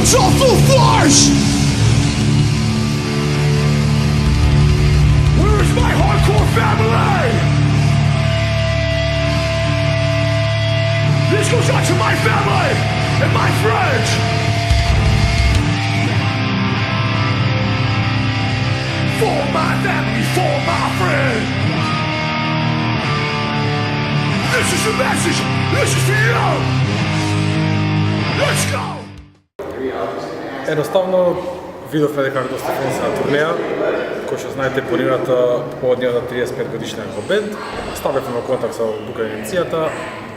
What's up for flash? Where's my hardcore family? This goes out to my family and my friends. For my family, for my friends. This is your message. This is for you. Let's go. Едноставно видовме дека доста фон се на турнеја, кој што знаете планираната поводниот на 35 годишен во бенд. Ставивме во контакт со Лука агенцијата,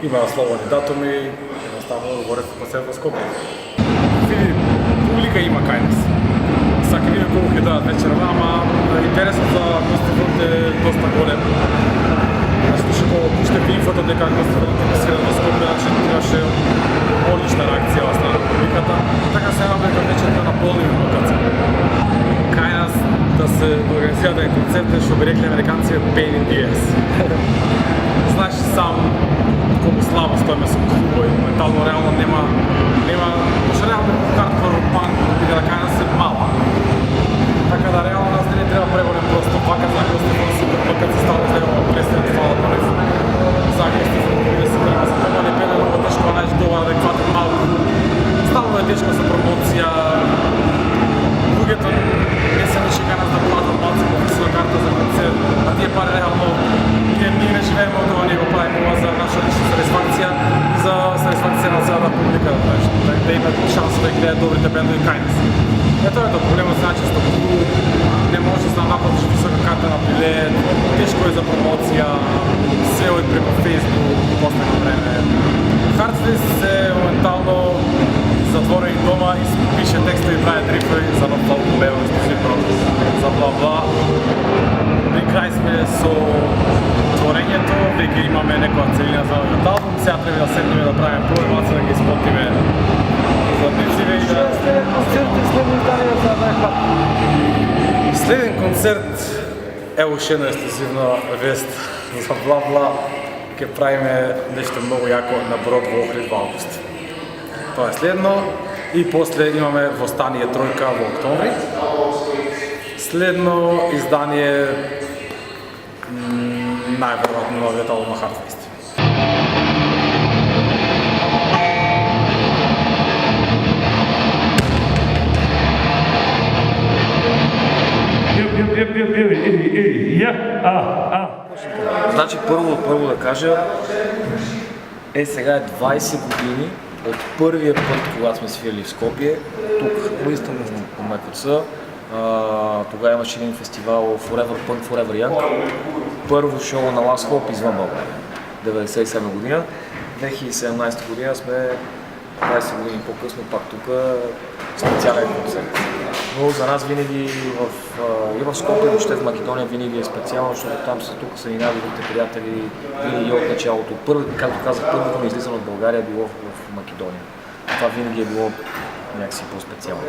има слободни датуми, едноставно говоревме по себе во Скопје. Види, публика има кај нас. Сака видим колку ќе дадат вечерва, ама интересот за гостите е доста голем. Значи што пуштев инфото дека гостите ќе свират во Скопје, значи имаше одлична реакција од страна на публиката, така се надам дека вечер да наполним локација. Кај нас да се организира ден концерт, што би рекли американци pain in the ass. Знаеш сам колку слабо стоиме со клубови, моментално реално нема што реално хардкор панк биде да кај нас е мала. Така да реално нас не треба преборем просто пака за гостите да се пакат се стално за него престрет фала на нив. За гостите да се према за това не пене много тешко, а најш добар адекватен малку. Стално е тешко за промоција. Луѓето не се ниши кај нас да платат малци по фиксна карта за концерт, а тие пари реално ние не живееме од ова, ние го правиме ова за наша лична сатисфакција и за сатисфакција на целата публика, да имат шанса да гледаат добрите бендови кај нас. Ето е тоа проблемот значи што не може да наплатиш висока карта на билет, тешко е за промоција, се оди преку Facebook и последно време. Hardface е моментално затворени дома и пише текстови и прави рифови за нов албум, ево ексклузивно за бла-бла. При крај сме со творењето, веќе имаме некоја целина за новиот албум, сега треба да седнеме да правиме програмација, да ги исплатиме за бившиве и да... Следен концерт е уште една ексклузивна вест за бла-бла. Ќе правиме нешто многу јако на Брод во Охрид во август. Тоа е следно и после имаме Восстание тројка во октомври. Следно издание најверојатно новиот албум на Hardface. Значи първо да кажа, сега е 20 години от първия път, когато сме свирили в Скопие, тук по МФЦ. Тогава имаше един фестивал Forever Punk, Forever Young. Първо шоу на Last Hope извън България, 1997 година. 2017 година сме 20 години по-късно пак тук специален концерт. Но за нас винаги и в Скопие, въобще в Македония винаги е специално, защото там тук са и най-добрите приятели винаги от началото. Първо, както казах, първото ми излизане от България е било в Македония. Това винаги е било някакси по-специално.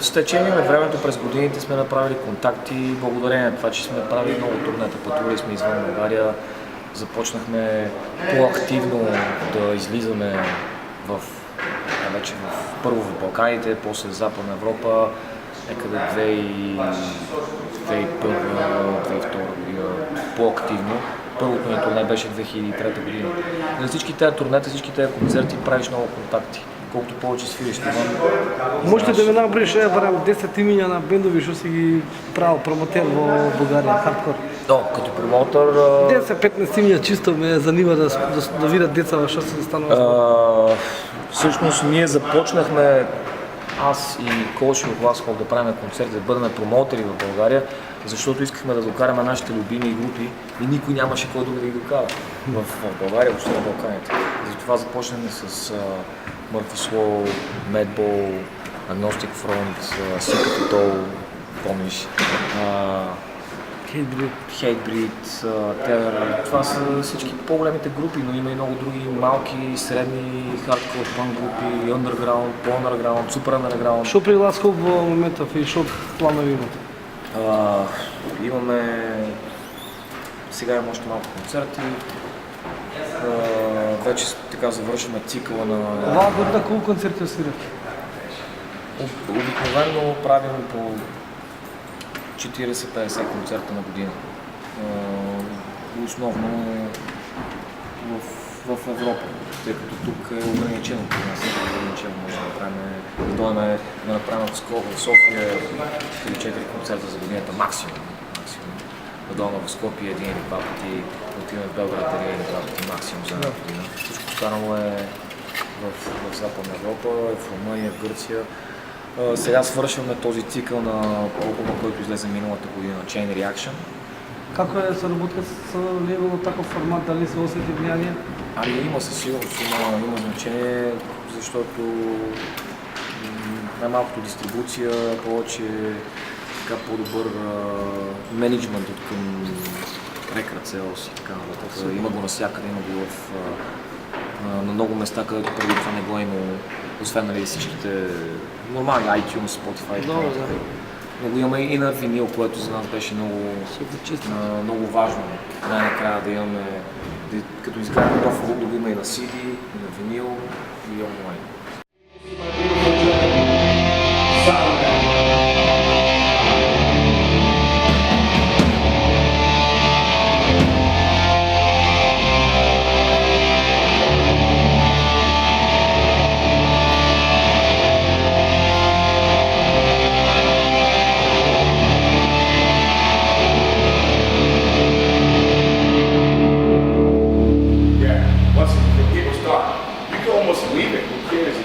С течение на времето през годините сме направили контакти, благодарение на това, че сме правили много турнета, пътували сме извън България, започнахме по-активно да излизаме първо в Балканите, после в Западна Европа, някъде 2001-2002 година, по-активно. Първото ни турне беше 2003 година. За всички тези турнета, всички тези концерти правиш много контакти. Колкото повече свириш това. Можете да ме набриш 10 имиња на бендови што си ги правил промотер во Българија, хардкор? Като промотор... 10-15 имиња чисто ме занива да видат деца што се станува. Всъщност ние започнахме аз и Коши от Last Hope да правим концерти, да бъдем промоутери в България, защото искахме да докараме нашите любими групи и никой нямаше кой друг да ги докара в България, въобще на Балканите. Затова започнахме с Murphy's Law, Madball, Agnostic Front, Sick of It All, помниш, Hatebreed, Terror. Това са всички по-големите групи, но има и много други малки, средни, хардкор, панк групи, underground, по-underground, супер underground. Що при Last Hope в момента и що планове имате? Имаме, сега имаме още малко концерти. Вече така завършваме цикъла на... Оваа година колко концерти освирате? Обикновено правим по 40-50 концерта на година. Основно в Европа, тъй като тук е ограничено. При нас е ограничено. Може да направим в София 3-4 концерта за годината максимум. Да дойдем в Скопие един или два пъти, да отидем в Белград един или два пъти максимум за една година. Всичко останало е в Западна Европа, в Румъния, в Гърция. Сега свършваме този цикъл на албума, който излезе миналата година, Chain Reaction. Како е се работка с лейбъл на такъв формат, дали се усети влияние? Ами има със сигурност, има значение, защото най-малкото дистрибуция, повече така по-добър менеджмент от към record sales и така нататък. Има го навсякъде, има го на много места, където преди това не го е имало, освен нали всичките нормални iTunes, Spotify. Но го имаме и на винил, което за нас беше много важно. Най-накрая да имаме, като изгледаме нов албум, да го има и на CD, и на винил, и онлайн. Once the people start, you can almost leave it. Who cares?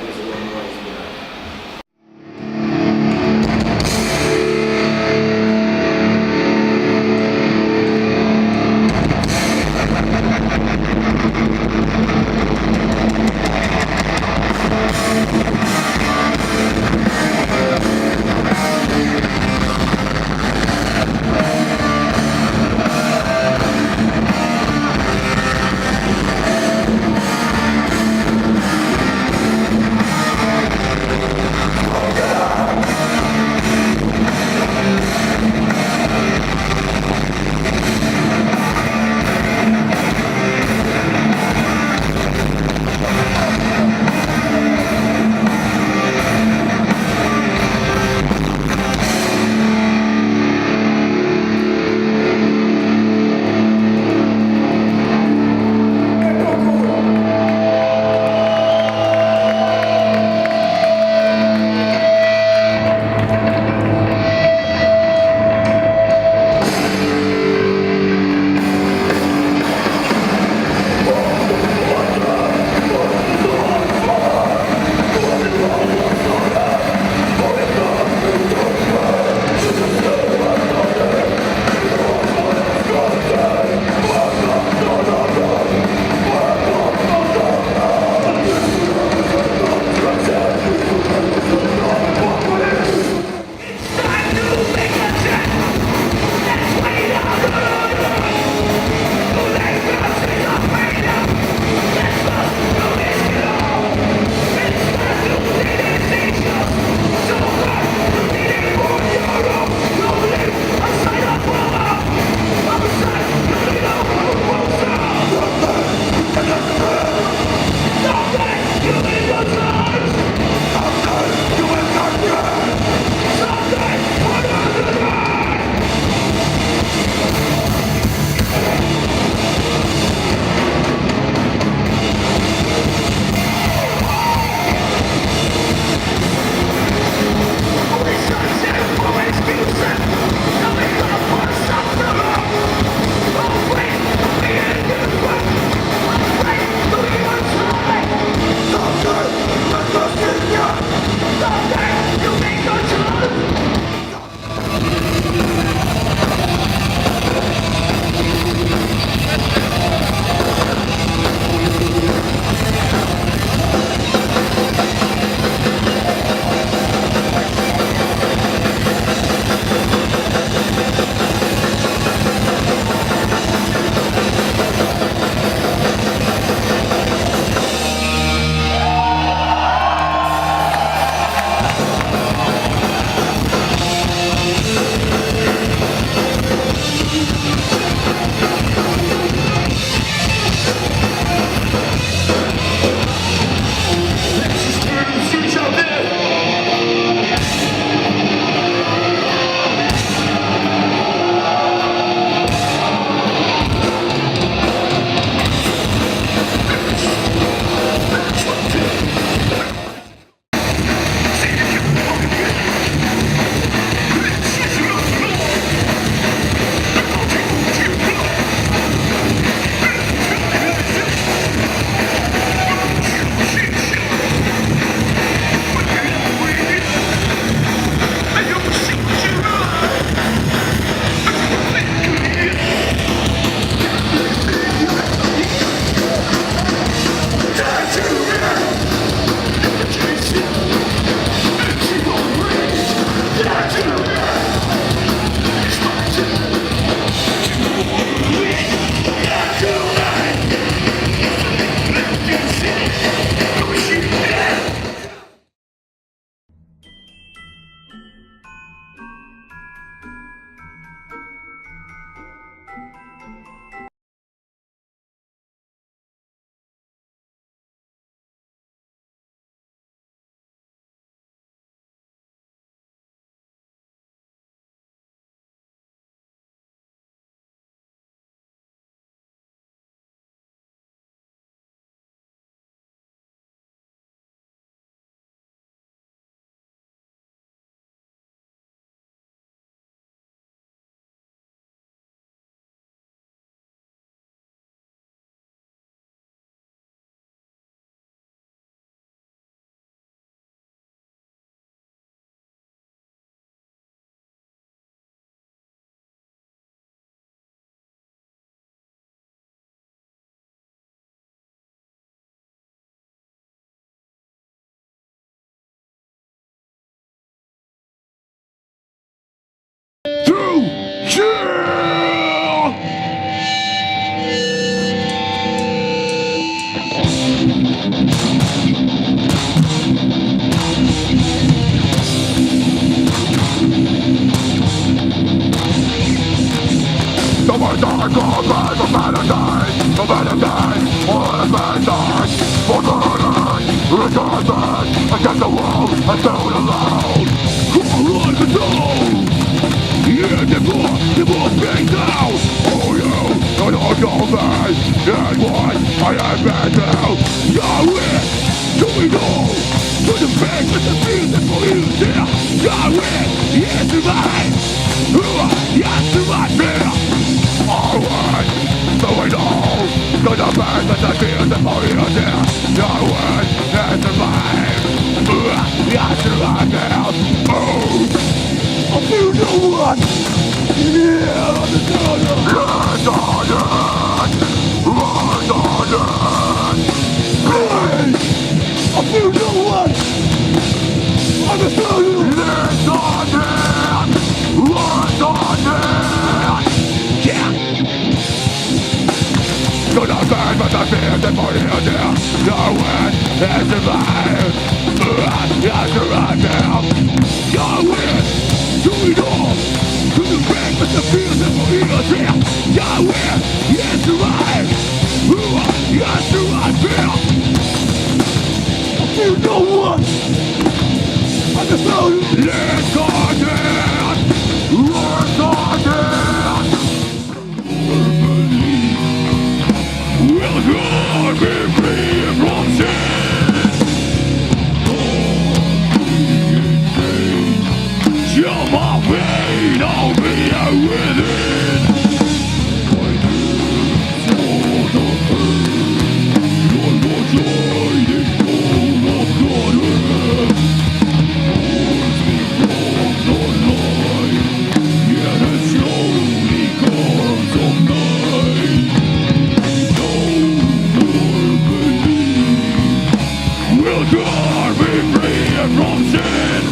Against the wall, I felt alone. All on the door. Yeah, the more big down. Oh, you don't know me. And what I have been through. Yahweh, do we know? To the face with the beautiful music. Yahweh, yes, to mine. Yes, to my fear. Alright, so we know. To the face with the beautiful music. Yahweh, yes, to mine. Yes, to my fear. Oh. I feel no one. Yeah, on the corner. Yes, on it. Yes, on it. I feel no one. On the corner. Yes, on it. Yes, on it. Yeah. To the bed, but I feel the body of there. No one has survived. Yes, survived. Yahweh. Do it all, to the back with the fears that will eat us here. Yahweh, yes, survive. Yes, survive here. I feel no one. I just know you. Let's go again. Let's go again. Will God be free from sin? You're my pain, I'll be within. My lips for the pain. You're not hiding full of blood. Holds me from the light. Yet it slowly comes of night. No more believe. Will God be free from sin?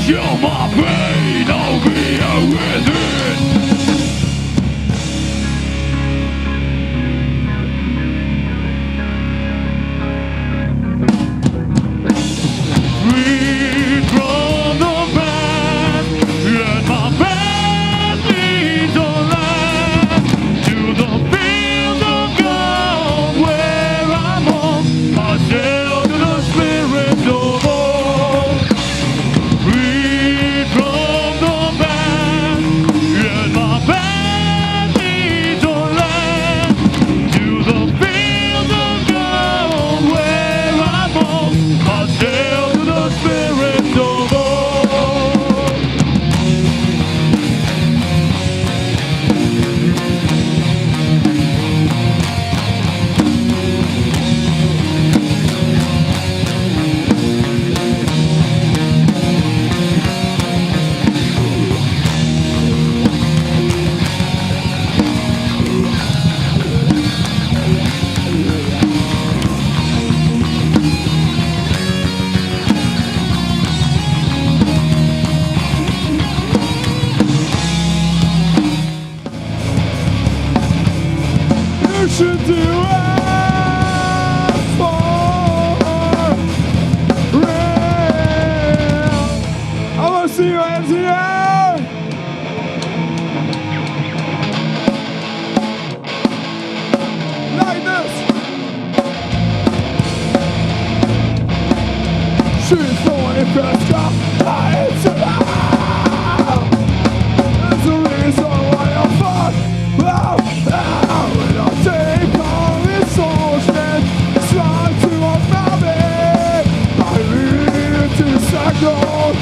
You're my pain, I'll be within. Free from the past, let my past lead the land to the fields of God where I'm on. I sail to the spirit of all. Free from the past, let my past lead the land to the fields of God where I'm on. I sail to the spirit of all. You should do it for real. I wanna see your hands in the air. Like this. She's the one who pressed up. It's about. There's a reason why I'm fucked. When I take all this ocean, try to unravel it. I lead to cycle.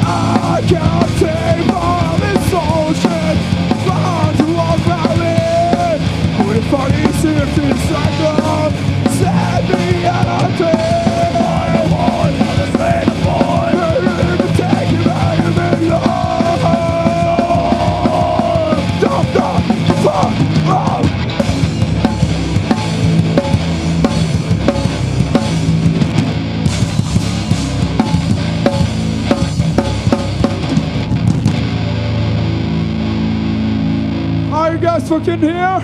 I can't take all this ocean, try to unravel it. With funny safety cycle, set me out of day. I want to stay the boy. Ready to take you back in the love. Are you guys fucking here?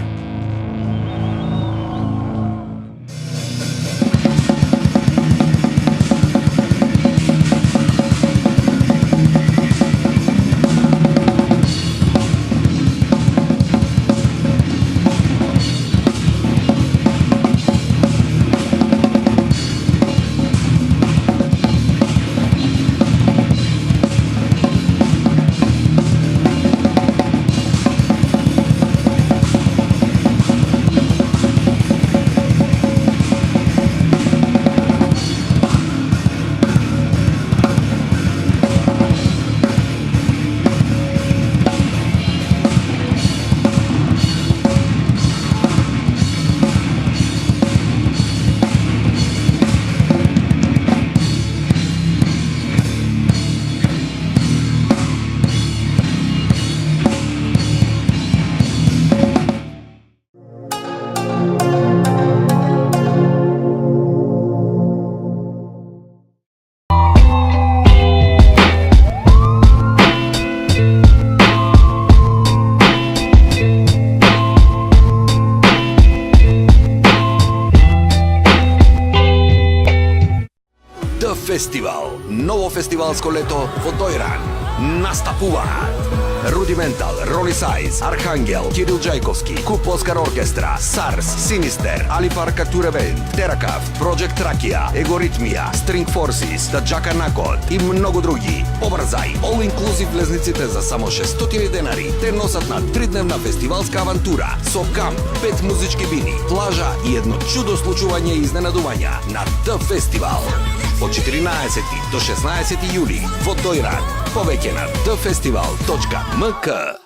Фестивал. Ново фестивалско лето во Дојран. Настапуваат Rudimental, Ronnie Size, Архангел, Кирил Джајковски, Куп Оскар Оркестра, Сарс, Синистер, Алифар Катуре Бенд, Теракав, Project Тракија, Егоритмија, String Forces, Таджака Накот и многу други. Побрзај, All Inclusive влезниците за само 600 денари те носат на 3-дневна фестивалска авантура со камп, 5 музички бини, плажа и едно чудо случување и изненадувања на The Festival. Од 14 до 16 јули во Дојран. Повеќе на thefestival.mk.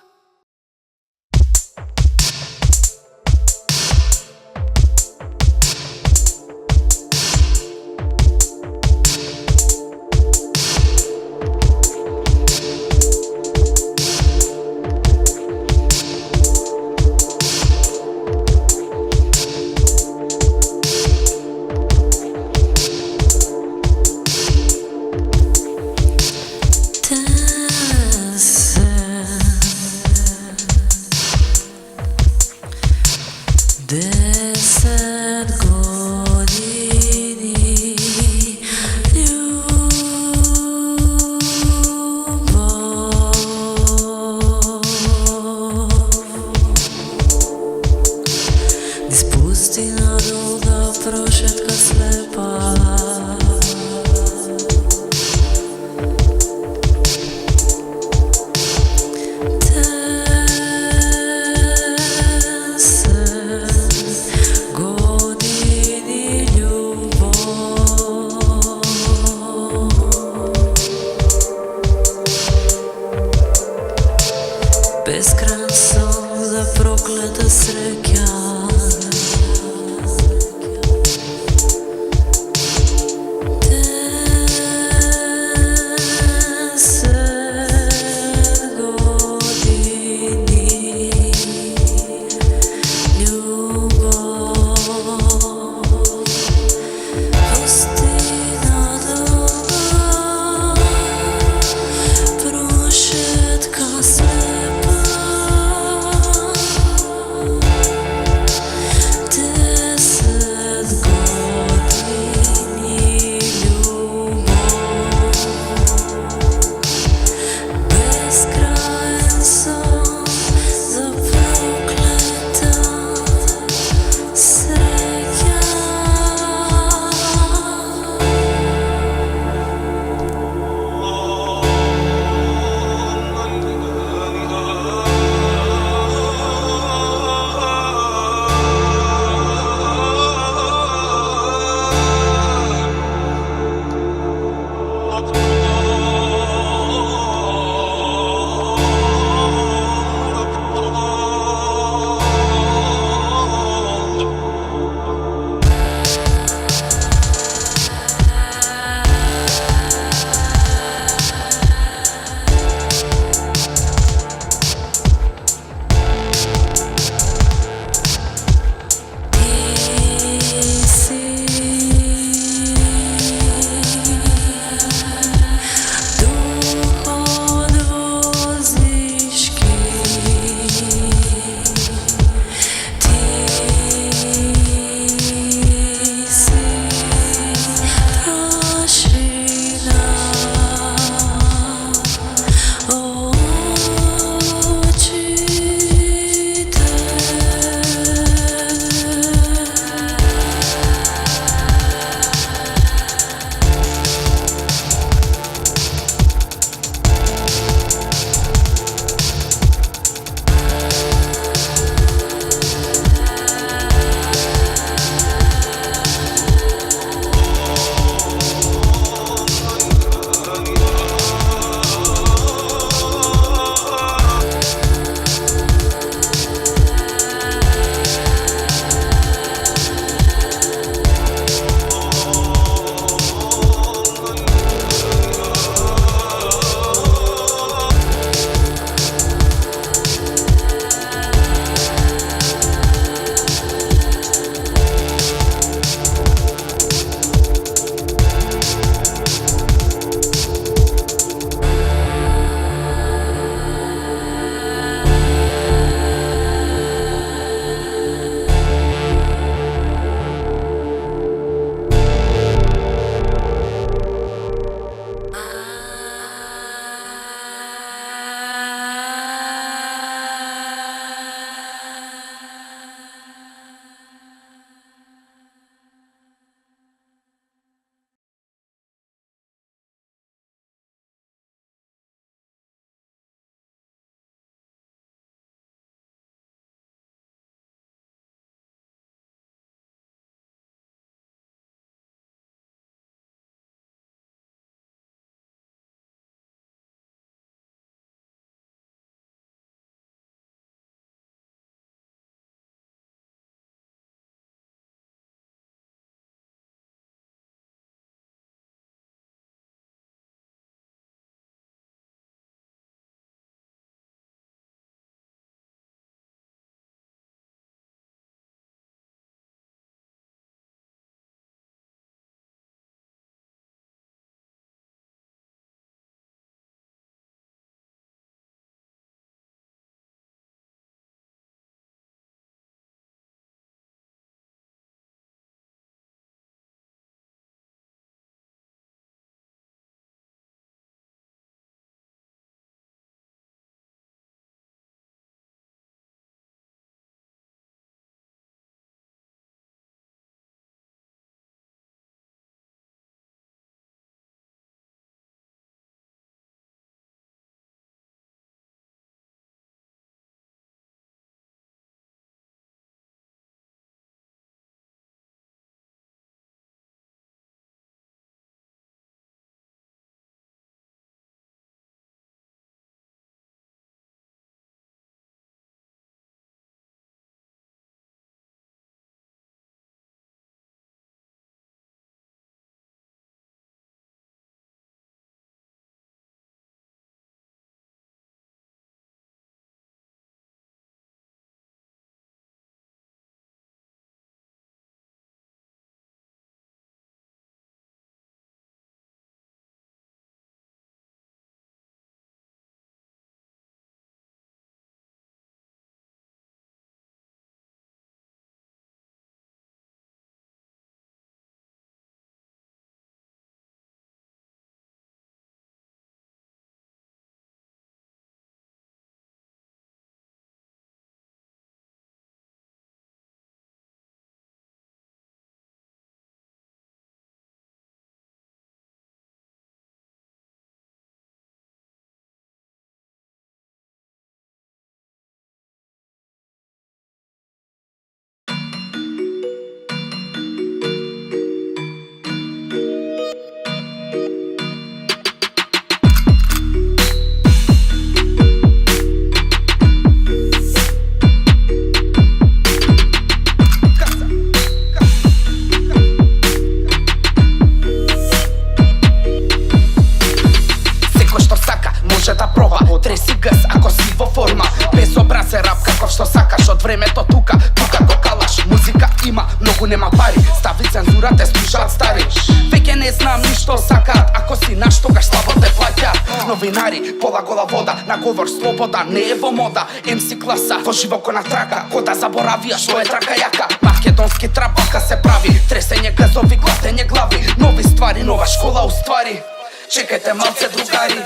слушаат стари. Веќе не знам ни што сакаат, ако си наш тогаш слабо те плаќаат. Новинари, пола гола вода, на говор слобода не е во мода. MC класа, во живоко на трака, ко да заборавија што е трака јака. Македонски трап бака се прави, тресење газови, глатење глави, нови ствари, нова школа уствари. Чекајте малце другари,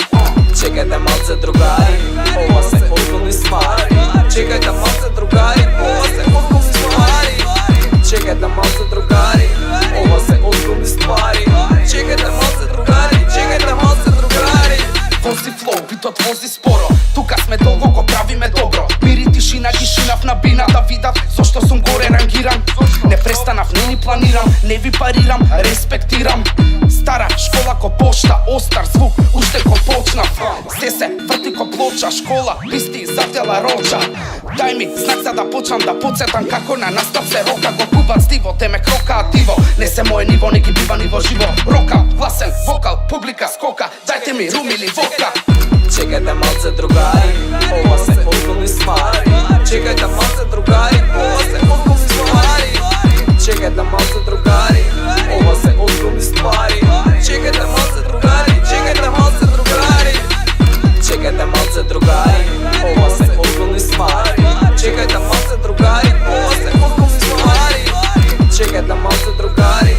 чекајте малце другари, ова се озбилни ствари. Чекајте малце другари, ова се озбилни ствари. Чекајте малце другари, ова се озбилни ствари. Чекајте малце другари, чекајте малце другари. Вози флоу, битот вози споро, тука сме долго, го правиме добро. Мир и тишина ги шинав на бина, да видат зошто сум горе рангиран. Не престанав, не ни планирам, не ви парирам, респектирам. Стара школа ко пошта, остар звук, уште ко почнав. Се се врти ко плоча, школа, писти, затела роча. Дај ми знак за да почнам да подсетам како на настав се рока. Го кубат стиво, те ме крокаат диво, не се моје ниво, не ги бива ниво живо. Рока, гласен, вокал, публика скока, дајте ми рум или вока. Чекајте малце другари, ова се озбилни ствари. Чекајте малце другари, ова се озбилни ствари. Чекајте малце другари, ова се озбилни ствари. Чекајте малце другари, чекајте малце другари. Чекајте малце другари, ова се озбилни ствари. Чекајте малце другари, ова се озбилни ствари. Чекајте малце другари,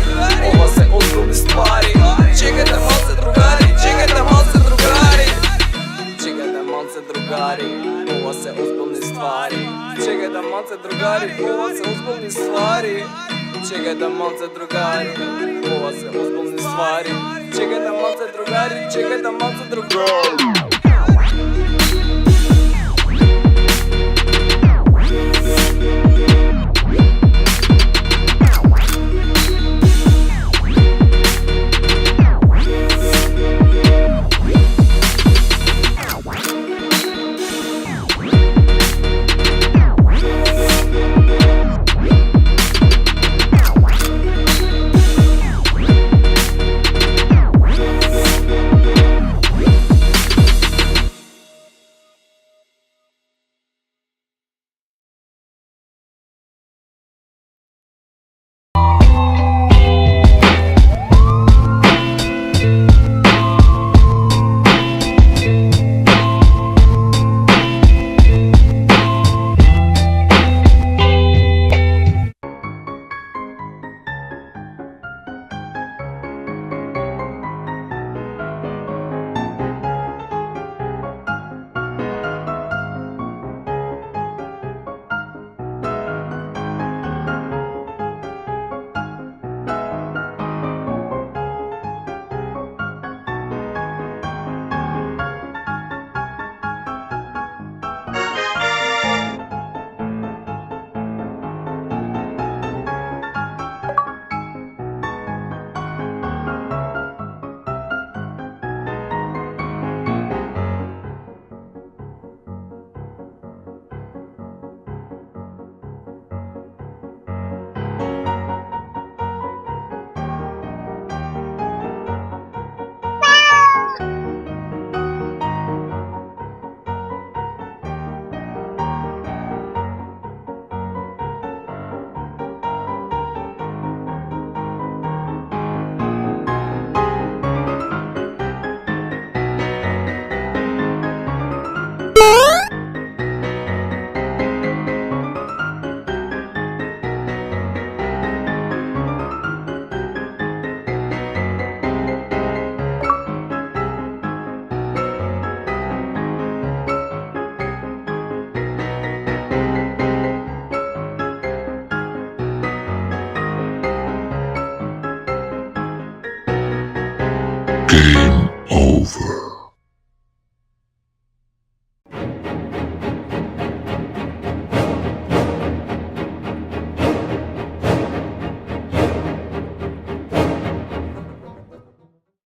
ова се озбилни ствари. Чекајте малце другари, чекајте малце другари. Чекајте малце другари, ова се озбилни ствари. Чекајте малце другари, ова се озбилни ствари. Чекајте малце другари, ова се озбилни ствари. Чекајте малце другари, чекајте малце другари. Game